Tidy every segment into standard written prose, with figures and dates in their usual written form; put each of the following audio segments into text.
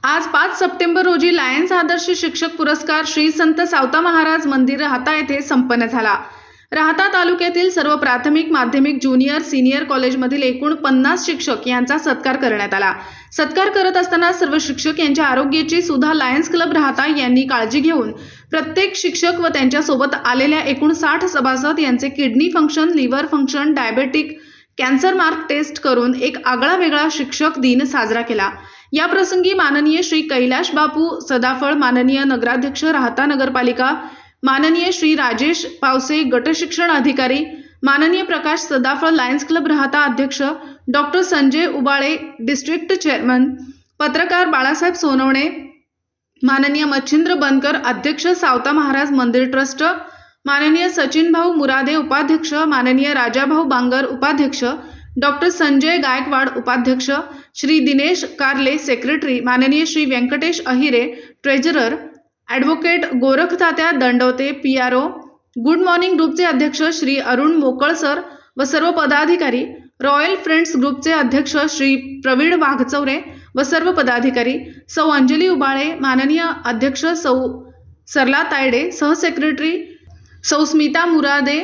आज 5 सप्टेंबर रोजी लायन्स आदर्श शिक्षक पुरस्कार श्री संत सावता महाराज मंदिर राहता येथे संपन्न झाला। राहता तालुक्यातील सर्व प्राथमिक, माध्यमिक, ज्युनियर, सिनियर कॉलेजमधील एकूण 50 शिक्षक यांचा सत्कार करण्यात आला। सत्कार करत असताना सर्व शिक्षक यांच्या आरोग्याची सुद्धा लायन्स क्लब राहता यांनी काळजी घेऊन प्रत्येक शिक्षक व त्यांच्यासोबत आलेल्या एकूण 60 सभासद यांचे kidney function, liver function, diabetic, cancer mark test करून एक आगळा वेगळा शिक्षक दिन साजरा केला। या प्रसंगी माननीय श्री कैलाश बापू सदाफळ, माननीय नगराध्यक्ष राहता नगरपालिका, माननीय श्री राजेश पावसे गट शिक्षण अधिकारी, माननीय प्रकाश सदाफळ लायन्स क्लब राहता अध्यक्ष, doctor Sanjay Ubale district chairman, पत्रकार बाळासाहेब सोनवणे, माननीय मच्छिंद्र बनकर अध्यक्ष सावता महाराज मंदिर ट्रस्ट, माननीय सचिन भाऊ मुरादे उपाध्यक्ष, माननीय राजाभाऊ बांगर उपाध्यक्ष, डॉक्टर संजय गायकवाड उपाध्यक्ष, श्री दिनेश कारले सेक्रेटरी, माननीय Shri Vyankatesh Ahire treasurer, advocate Gorakhtatya Dandwate PRO, good morning ग्रुपचे अध्यक्ष श्री अरुण मोकळसर व सर्व पदाधिकारी, रॉयल फ्रेंड्स ग्रुपचे अध्यक्ष श्री प्रवीण वाघचौरे व सर्व पदाधिकारी, सौ अंजली उबाळे, माननीय अध्यक्ष सौ सरला तायडे, सहसेक्रेटरी सौ स्मिता मुरादे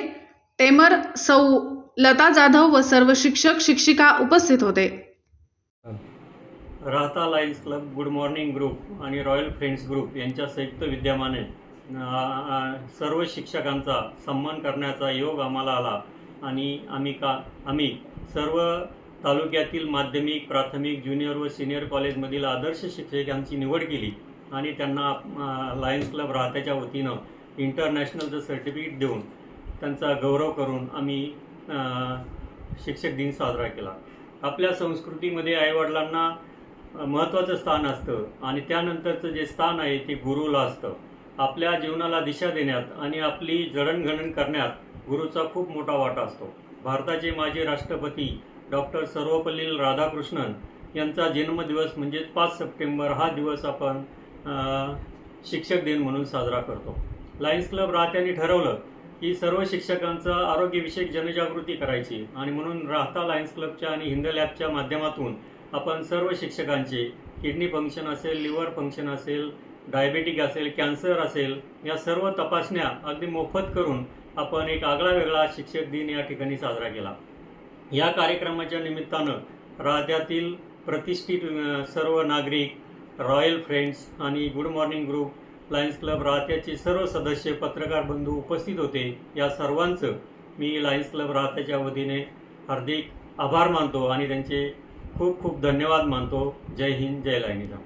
टेमर, सौ लता जाधव व सर्व शिक्षक शिक्षिका उपस्थित होते। Rahata lions club, good morning group आणि रॉयल फ्रेंड्स ग्रुप यांच्या संयुक्त विद्यमाने सर्व शिक्षकांचा सन्मान करण्याचा योग आम्हाला आला आणि आम्ही सर्व तालुक्यातील माध्यमिक, प्राथमिक, ज्युनियर व सिनियर कॉलेजमधील आदर्श शिक्षकांची निवड केली आणि त्यांना लायन्स क्लब राहत्याच्या वतीनं इंटरनॅशनलचं सर्टिफिकेट देऊन त्यांचा गौरव करून आम्ही शिक्षक दिन साजरा केला। आपल्या संस्कृतीमध्ये आईवडिलांना महत्त्वाचं स्थान असतं आणि त्यानंतरचं जे स्थान आहे ते गुरुला असतं। आपल्या जीवनाला दिशा देण्यात आणि आपली जडणघडण करण्यात गुरुचा खूप मोठा वाटा असतो। भारताचे माजी राष्ट्रपती डॉक्टर सर्वपल्ली राधाकृष्णन यांचा जन्मदिवस म्हणजे 5 सप्टेंबर हा दिवस आपण शिक्षक दिन म्हणून साजरा करतो। लायन्स क्लब राहत्यांनी ठरवलं की सर्व शिक्षकांचं आरोग्यविषयक जनजागृती करायची आणि म्हणून राहता लायन्स क्लबच्या आणि हिंद लॅबच्या माध्यमातून आपण सर्व शिक्षकांचे किडनी फंक्शन असेल, लिव्हर फंक्शन असेल, डायबेटिक असेल, कॅन्सर असेल, या सर्व तपासण्या अगदी मोफत करून आपण एक आगळा वेगळा शिक्षक दिन या ठिकाणी साजरा केला। या कार्यक्रमाच्या निमित्तानं राहत्यातील प्रतिष्ठित सर्व नागरिक, रॉयल फ्रेंड्स आणि good morning group, lions club राहत्याचे सर्व सदस्य, पत्रकार बंधू उपस्थित होते। या सर्वांचं मी लायन्स क्लब राहत्याच्या वतीने हार्दिक आभार मानतो आणि त्यांचे खूप खूप धन्यवाद मानतो। जय हिंद, जय लायनिझम।